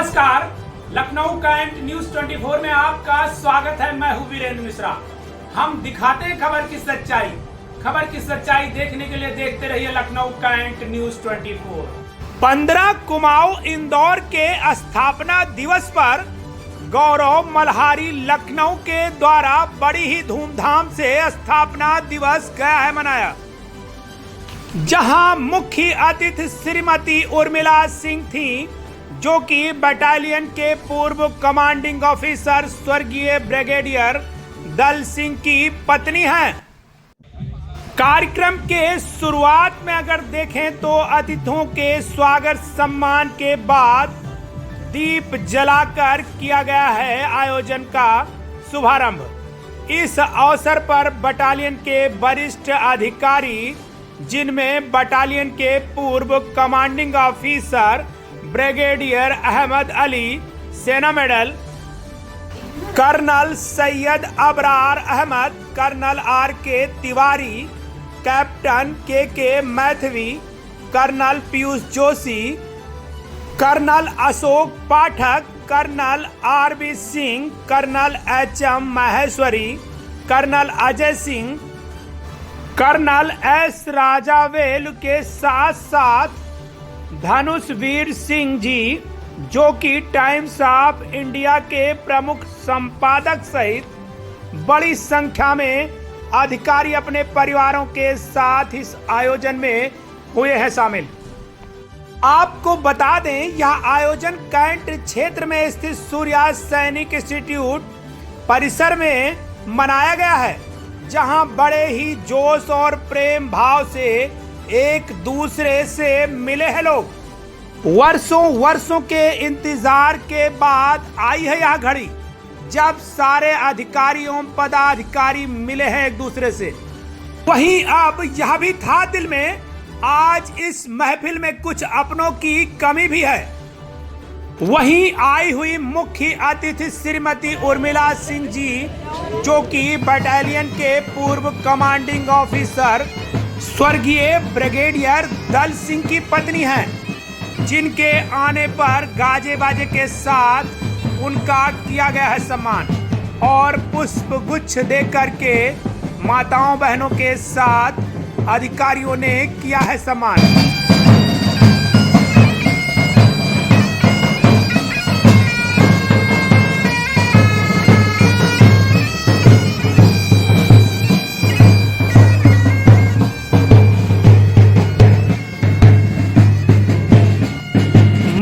नमस्कार, Lucknow cantt news 24 में आपका स्वागत है। मैं हूं वीरेंद्र मिश्रा। हम दिखाते हैं खबर की सच्चाई। खबर की सच्चाई देखने के लिए देखते रहिए लखनऊ कैंट न्यूज 24। 15 कुमाऊं इंदौर के स्थापना दिवस पर गौरव मल्हारी लखनऊ के द्वारा बड़ी ही धूमधाम से स्थापना दिवस गया है मनाया, जहां मुख्य अतिथि श्रीमती उर्मिला सिंह थी, जो कि बटालियन के पूर्व कमांडिंग ऑफिसर स्वर्गीय ब्रिगेडियर दल सिंह की पत्नी हैं। कार्यक्रम के शुरुआत में अगर देखें तो अतिथियों के स्वागत सम्मान के बाद दीप जलाकर किया गया है आयोजन का शुभारंभ। इस अवसर पर बटालियन के वरिष्ठ अधिकारी, जिनमें बटालियन के पूर्व commanding officer brigadier Ahmed Ali, सेना medal, colonel Syed Abrar Ahmed, colonel R K Tiwari, captain K Mathvi, colonel Piyush Joshi, colonel Ashok Pathak, colonel R B Singh, colonel H M Maheshwari, colonel Ajay Singh, colonel S Rajavel के साथ साथ धनुषवीर सिंह जी, जो कि टाइम्स ऑफ इंडिया के प्रमुख संपादक सहित बड़ी संख्या में अधिकारी अपने परिवारों के साथ इस आयोजन में हुए हैं शामिल। आपको बता दें, यह आयोजन कैंट क्षेत्र में स्थित सूर्या सैनिक इंस्टीट्यूट परिसर में मनाया गया है, जहां बड़े ही जोश और प्रेम भाव से एक दूसरे से मिले हैं लोग। वर्षों के इंतजार के बाद आई है यह घड़ी, जब सारे अधिकारियों पदाधिकारी मिले हैं एक दूसरे से। वहीं अब यह भी था दिल में, आज इस महफिल में कुछ अपनों की कमी भी है। वहीं आई हुई मुख्य अतिथि श्रीमती उर्मिला सिंह जी, जो कि बटालियन के पूर्व कमांडिंग ऑफिसर स्वर्गीय ब्रिगेडियर दल सिंह की पत्नी हैं, जिनके आने पर गाजे बाजे के साथ उनका किया गया है सम्मान और पुष्प गुच्छ देकर के माताओं बहनों के साथ अधिकारियों ने किया है सम्मान।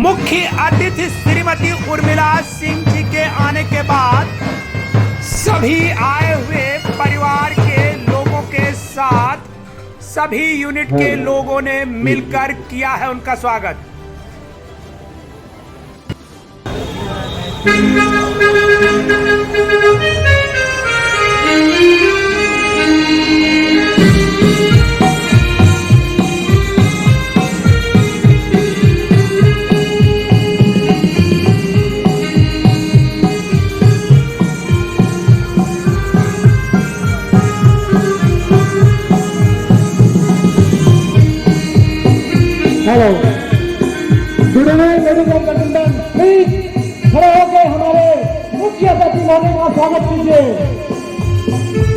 मुख्य अतिथि श्रीमती उर्मिला सिंह जी के आने के बाद सभी आए हुए परिवार के लोगों के साथ सभी यूनिट के लोगों ने मिलकर किया है उनका स्वागत। Hello, good evening ladies and gentleman, please खड़े होकर हमारे मुख्य अतिथि महोदय का स्वागत कीजिए।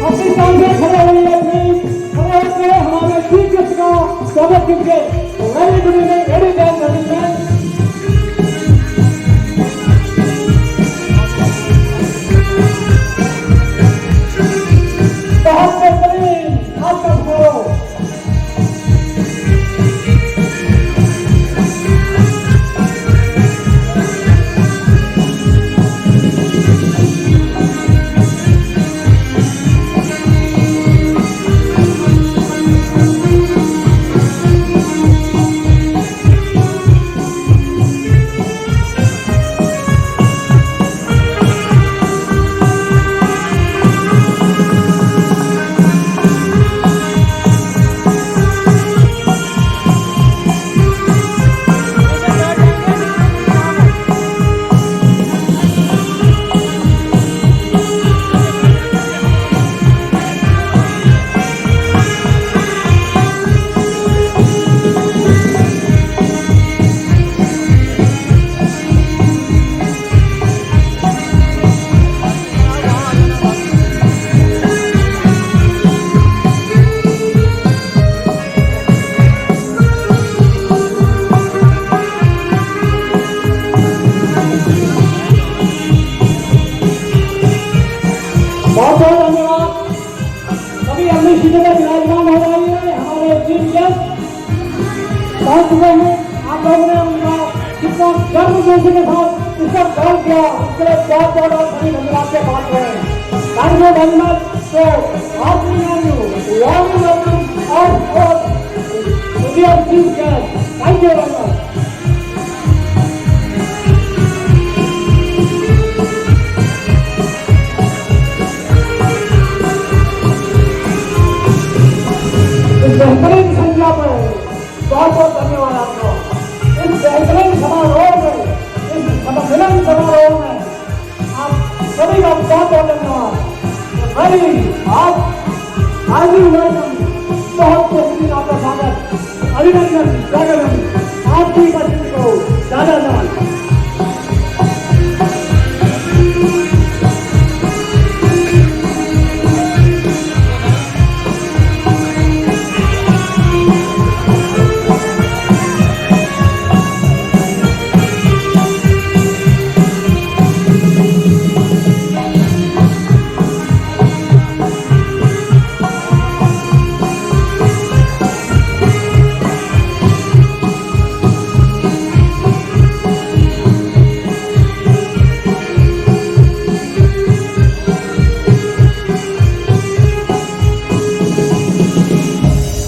अपनी स्थान से खड़े होइए, प्लीज खड़े होकर हमारे चीफ गेस्ट का स्वागत कीजिए। Very good evening ladies and gentleman. बहुत बेहतरीन आपका शो। बहुत बहुत धन्यवाद। सभी अपनी सीटों पर विराजमान हो रही है। हमारे चीफ गेस्ट पहुंच चुके हैं। आप लोगों ने उनका कितना गर्व जोशी के साथ इसका कॉल किया, उसके लिए बहुत बहुत और सभी धन्यवाद के पात्र हैं। Thank you very much. तो आप वेलकम और chief guest, thank you very much. बेहतरीन संख्या पर बहुत बहुत धन्यवाद आपको। इस बेहतरीन समारोह में, इस मिलन समारोह में आप सभी का बहुत बहुत धन्यवाद। आप हार्दिक वेलकम, बहुत बहुत आपका स्वागत, अभिनंदन, स्वागत आपकी उपस्थिति को ज्यादा धन्यवाद।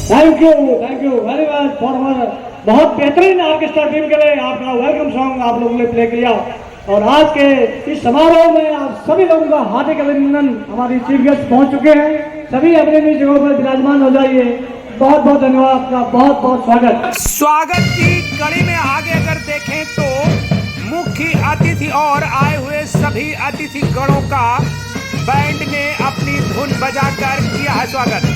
Thank you very much for बहुत बेहतरीन ऑर्केस्ट्रा टीम के लिए आपका वेलकम सॉन्ग आप लोगों ने प्ले किया। और आज के इस समारोह में आप सभी लोगों का हार्दिक अभिनंदन। हमारी चीफ गेस्ट पहुंच चुके हैं, सभी अपनी अपनी जगहों पर विराजमान हो जाइए। बहुत बहुत धन्यवाद, आपका बहुत बहुत स्वागत की कड़ी में आगे अगर देखें तो मुख्य अतिथि और आए हुए सभी अतिथि गणों का बैंड ने अपनी धुन बजाकर किया है स्वागत।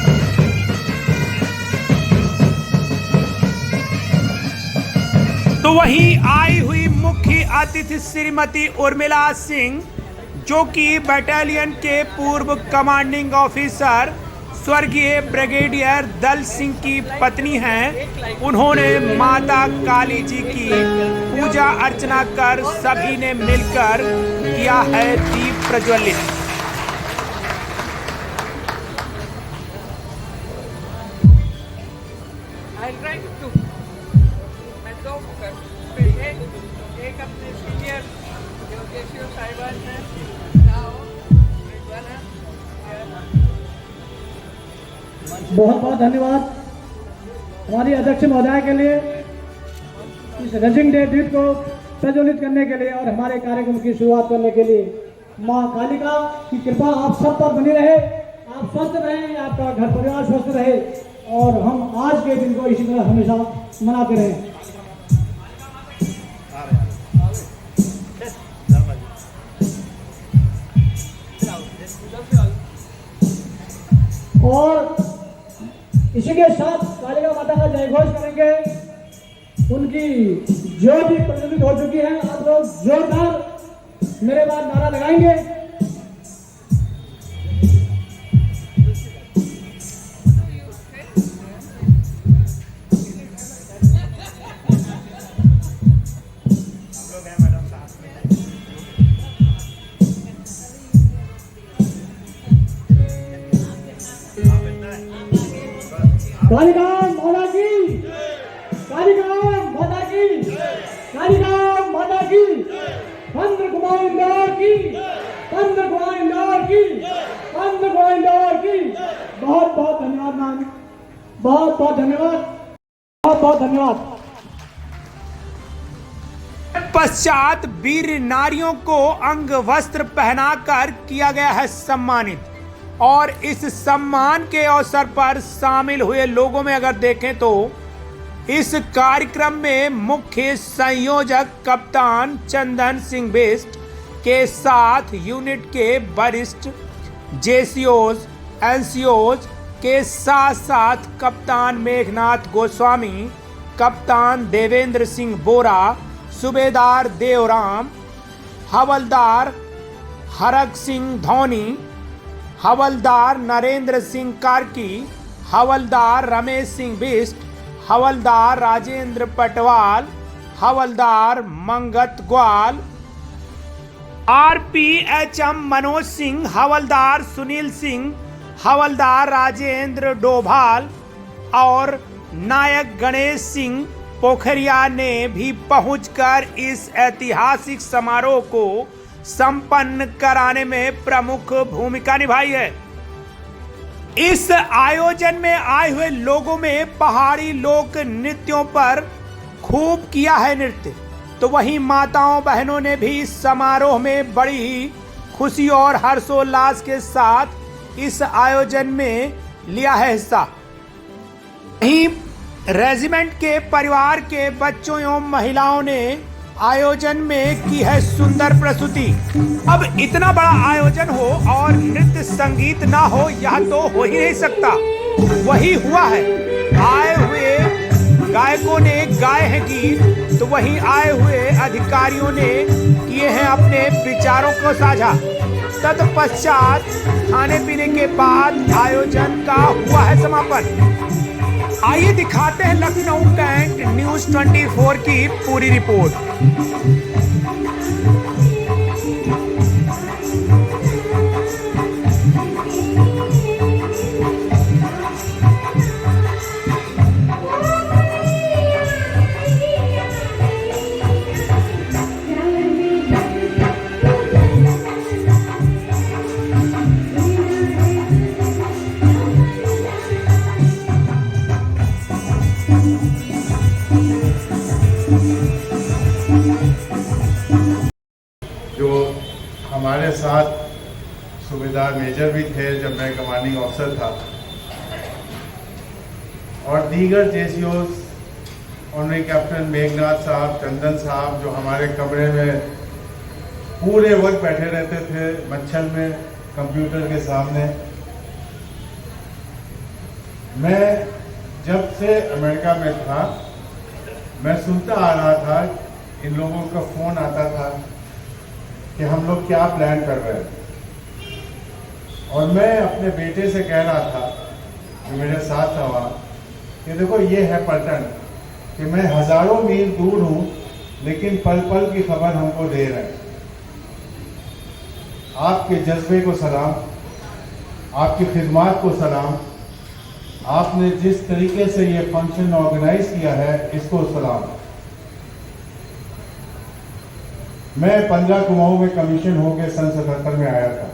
तो वहीं आई हुई मुख्य अतिथि श्रीमती उर्मिला सिंह, जो कि बटालियन के पूर्व कमांडिंग ऑफिसर स्वर्गीय ब्रिगेडियर दल सिंह की पत्नी हैं। उन्होंने माता काली जी की पूजा अर्चना कर सभी ने मिलकर किया है दीप प्रज्वलित। एक अपने सीनियर जो साहिबान हैं बहुत बहुत धन्यवाद हमारी अध्यक्ष महोदय के लिए इस रजिंग डे दीप को प्रज्वलित करने के लिए और हमारे कार्यक्रम की शुरुआत करने के लिए। माँ कालिका की कृपा आप सब पर बनी रहे, आप स्वस्थ रहें, आपका घर परिवार स्वस्थ रहे और हम आज के दिन को इसी तरह हमेशा मनाते रहें। और इसी के साथ कालिका माता का जयघोष करेंगे। उनकी ज्योति प्रज्वलित हो चुकी है। आप लोग जोरदार मेरे बाद नारा लगाएंगे। कालिका माता की, कालिका माता की, कालिका माता की, पंद्र कुमार इंदौर की, पंद्र कुमार इंदौर की, पंद्र कुमार इंदौर की। बहुत बहुत धन्यवाद मैम, बहुत बहुत धन्यवाद, बहुत बहुत धन्यवाद। पश्चात वीर नारियों को अंग वस्त्र पहनाकर किया गया है सम्मानित। और इस सम्मान के अवसर पर शामिल हुए लोगों में अगर देखें तो इस कार्यक्रम में मुख्य संयोजक कप्तान चंदन सिंह बिष्ट के साथ यूनिट के वरिष्ठ जेसीओज एनसीओज के साथ साथ कप्तान मेघनाथ गोस्वामी, कप्तान देवेंद्र सिंह बोरा, सूबेदार देवराम, हवलदार हरक सिंह धोनी, हवलदार नरेंद्र सिंह कार्की, हवलदार रमेश सिंह बिष्ट, हवलदार राजेंद्र पटवाल, हवलदार मंगत ग्वाल, RPHM मनोज सिंह, हवलदार सुनील सिंह, हवलदार राजेंद्र डोभाल और नायक गणेश सिंह पोखरिया ने भी पहुंचकर इस ऐतिहासिक समारोह को संपन्न कराने में प्रमुख भूमिका निभाई है। इस आयोजन में आए हुए लोगों में पहाड़ी लोक नृत्यों पर खूब किया है नृत्य, तो वहीं माताओं बहनों ने भी इस समारोह में बड़ी ही खुशी और हर्षोल्लास के साथ इस आयोजन में लिया है हिस्सा। वहीं रेजिमेंट के परिवार के बच्चों एवं महिलाओं ने आयोजन में की है सुंदर प्रस्तुति। अब इतना बड़ा आयोजन हो और नृत्य संगीत ना हो, यह तो हो ही नहीं सकता। वही हुआ है, आए हुए गायकों ने गाए हैं गीत, तो वहीं आए हुए अधिकारियों ने किए हैं अपने विचारों को साझा। तत्पश्चात खाने पीने के बाद आयोजन का हुआ है समापन। आइए दिखाते हैं लखनऊ कैंट न्यूज 24 की पूरी रिपोर्ट। हमारे साथ सूबेदार मेजर भी थे जब मैं कमांडिंग ऑफिसर था, और दीगर जेसीओज, ऑनरी कैप्टन मेघनाथ साहब, चंदन साहब, जो हमारे कमरे में पूरे वक्त बैठे रहते थे मच्छर में कंप्यूटर के सामने। मैं जब से अमेरिका में था मैं सुनता आ रहा था, इन लोगों का फ़ोन आता था कि हम लोग क्या प्लान कर रहे हैं, और मैं अपने बेटे से कह रहा था जो मेरे साथ था वहाँ कि देखो ये है पलटन, कि मैं हज़ारों मील दूर हूँ लेकिन पल पल की खबर हमको दे रहे हैं। आपके जज्बे को सलाम, आपकी खिदमत को सलाम, आपने जिस तरीके से ये फंक्शन ऑर्गेनाइज किया है इसको सलाम। मैं 15 कुमाऊं में कमीशन होकर सन 77 में आया था,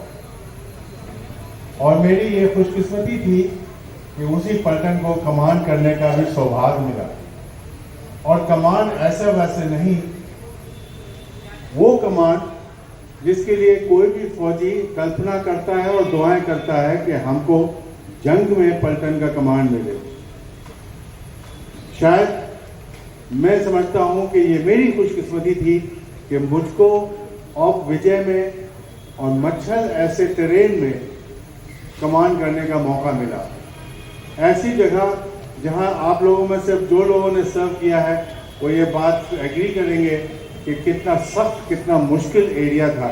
और मेरी ये खुशकिस्मती थी कि उसी पलटन को कमान करने का भी सौभाग्य मिला। और कमान ऐसा वैसे नहीं, वो कमान जिसके लिए कोई भी फौजी कल्पना करता है और दुआएं करता है कि हमको जंग में पलटन का कमान मिले। शायद मैं समझता हूं कि ये मेरी खुशकिस्मती थी कि मुझको ऑफ विजय में और मच्छर ऐसे टेरेन में कमान करने का मौका मिला। ऐसी जगह जहां आप लोगों में से जो लोगों ने सर्व किया है वो ये बात एग्री करेंगे कि कितना सख्त, कितना मुश्किल एरिया था,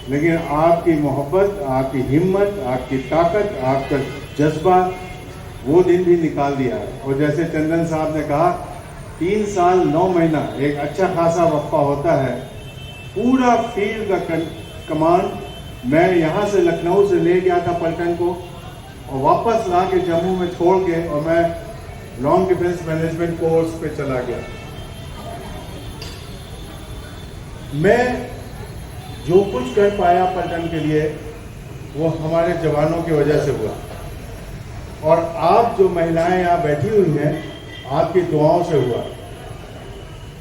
लेकिन आपकी मोहब्बत, आपकी हिम्मत, आपकी ताकत, आपका जज्बा वो दिन भी निकाल दिया। और जैसे चंदन साहब ने कहा, 3 साल 9 महीना एक अच्छा खासा वक्फा होता है। पूरा फील्ड का कमान मैं यहाँ से लखनऊ से ले गया था पलटन को, और वापस ला के जम्मू में छोड़ के, और मैं लॉन्ग डिफेंस मैनेजमेंट कोर्स पे चला गया। मैं जो कुछ कर पाया पलटन के लिए वो हमारे जवानों की वजह से हुआ, और आप जो महिलाएं यहाँ बैठी हुई हैं आपकी दुआओं से हुआ।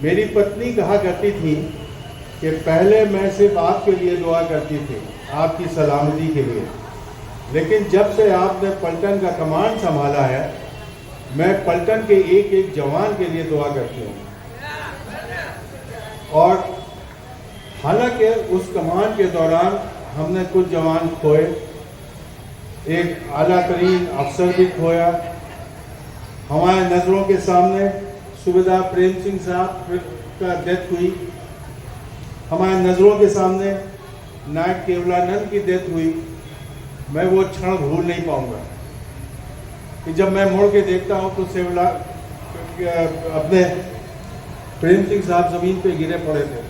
मेरी पत्नी कहा करती थी कि पहले मैं सिर्फ आपके लिए दुआ करती थी, आपकी सलामती के लिए, लेकिन जब से आपने पलटन का कमान संभाला है मैं पलटन के एक एक जवान के लिए दुआ करती हूँ। और हालांकि उस कमान के दौरान हमने कुछ जवान खोए, एक आला तरीन अफसर भी खोया। हमारे नज़रों के सामने सूबेदार प्रेम सिंह साहब का डेथ हुई, हमारे नज़रों के सामने नायक केवलानंद की डेथ हुई। मैं वो क्षण भूल नहीं पाऊंगा कि जब मैं मुड़ के देखता हूँ तो सेवला अपने प्रेम सिंह साहब ज़मीन पे गिरे पड़े थे।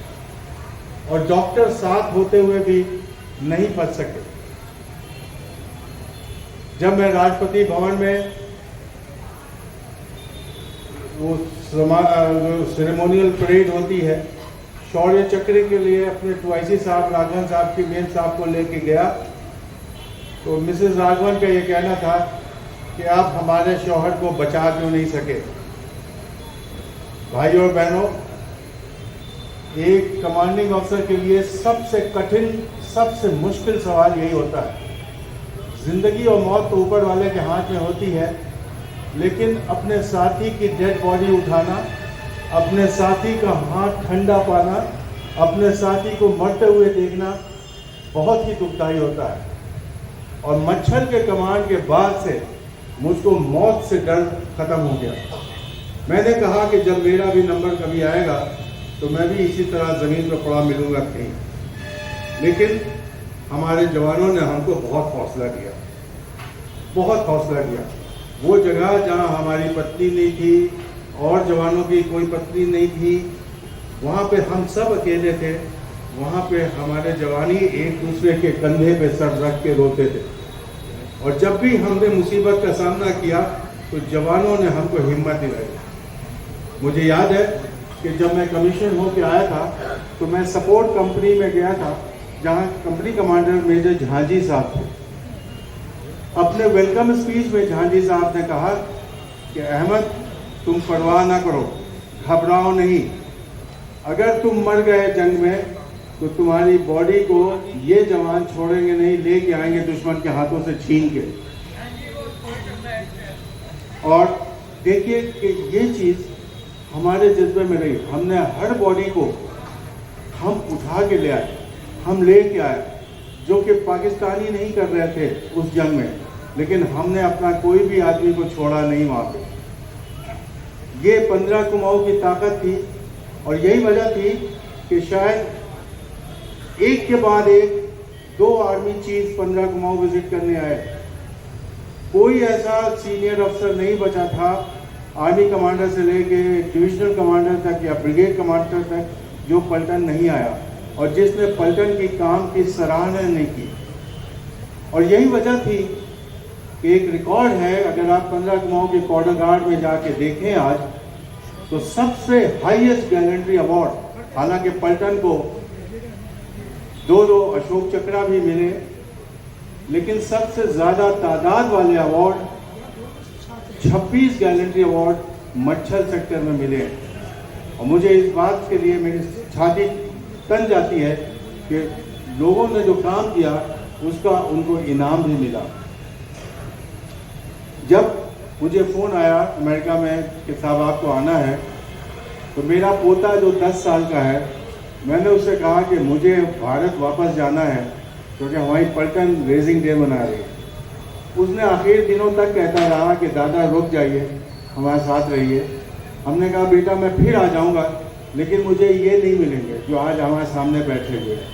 और डॉक्टर साथ होते हुए भी नहीं बच सके। जब मैं राष्ट्रपति भवन में वो सेरेमोनियल परेड होती है, शौर्य चक्र के लिए अपने ट्वाइसी साहब, राघवन साहब की मेम साहब को लेके गया, तो मिसेस राघवन का ये कहना था कि आप हमारे शौहर को बचा क्यों नहीं सके। भाइयों और बहनों, एक कमांडिंग अफसर के लिए सबसे कठिन, सबसे मुश्किल सवाल यही होता है। जिंदगी और मौत तो ऊपर वाले के हाथ में होती है, लेकिन अपने साथी की डेड बॉडी उठाना, अपने साथी का हाथ ठंडा पाना, अपने साथी को मरते हुए देखना बहुत ही दुखदाई होता है। और मच्छर के कमांड के बाद से मुझको मौत से डर खत्म हो गया। मैंने कहा कि जब मेरा भी नंबर कभी आएगा तो मैं भी इसी तरह ज़मीन पर पड़ा मिलूंगा कहीं। लेकिन हमारे जवानों ने हमको बहुत हौसला दिया, बहुत हौसला दिया। वो जगह जहां हमारी पत्नी नहीं थी और जवानों की कोई पत्नी नहीं थी, वहाँ पे हम सब अकेले थे। वहाँ पे हमारे जवानी एक दूसरे के कंधे पे सर रख के रोते थे। और जब भी हमने मुसीबत का सामना किया तो जवानों ने हमको हिम्मत दिलाई। मुझे याद है कि जब मैं कमीशन होके आया था तो मैं सपोर्ट कंपनी में गया था, जहाँ कंपनी कमांडर मेजर झांझी साहब थे। अपने वेलकम स्पीच में झांझी साहब ने कहा कि अहमद, तुम परवाह ना करो, घबराओ नहीं। अगर तुम मर गए जंग में तो तुम्हारी बॉडी को ये जवान छोड़ेंगे नहीं, लेके आएंगे दुश्मन के हाथों से छीन के। और देखिए कि ये चीज़ हमारे जज्बे में रही। हमने हर बॉडी को हम उठा के ले आए, हम लेके आए, जो कि पाकिस्तानी नहीं कर रहे थे उस जंग में, लेकिन हमने अपना कोई भी आदमी को छोड़ा नहीं वहाँ पे। ये 15 कुमाऊं की ताकत थी। और यही वजह थी कि शायद एक के बाद एक 2 आर्मी चीफ 15 कुमाऊं विजिट करने आए। कोई ऐसा सीनियर अफसर नहीं बचा था, आर्मी कमांडर से लेके डिविजनल कमांडर तक या ब्रिगेड कमांडर तक, जो पलटन नहीं आया और जिसने पलटन की काम की सराहना नहीं की। और यही वजह थी कि एक रिकॉर्ड है, अगर आप 15 कुमाऊं के बॉर्डर गार्ड में जाके देखें आज, तो सबसे हाईएस्ट गैलेंट्री अवार्ड, हालांकि पलटन को 2 अशोक चक्रा भी मिले, लेकिन सबसे ज्यादा तादाद वाले अवार्ड 26 गैलेंट्री अवार्ड मच्छल सेक्टर में मिले। और मुझे इस बात के लिए मेरी छाती तन जाती है कि लोगों ने जो काम किया उसका उनको इनाम भी मिला। जब मुझे फ़ोन आया अमेरिका में कि साहब आपको आना है, तो मेरा पोता जो 10 साल का है, मैंने उससे कहा कि मुझे भारत वापस जाना है क्योंकि हमारी पलटन रेजिंग डे मना रही है। उसने आखिर दिनों तक कहता रहा कि दादा रुक जाइए, हमारे साथ रहिए। हमने कहा बेटा मैं फिर आ जाऊंगा, लेकिन मुझे ये नहीं मिलेंगे जो आज हमारे सामने बैठे हुए हैं।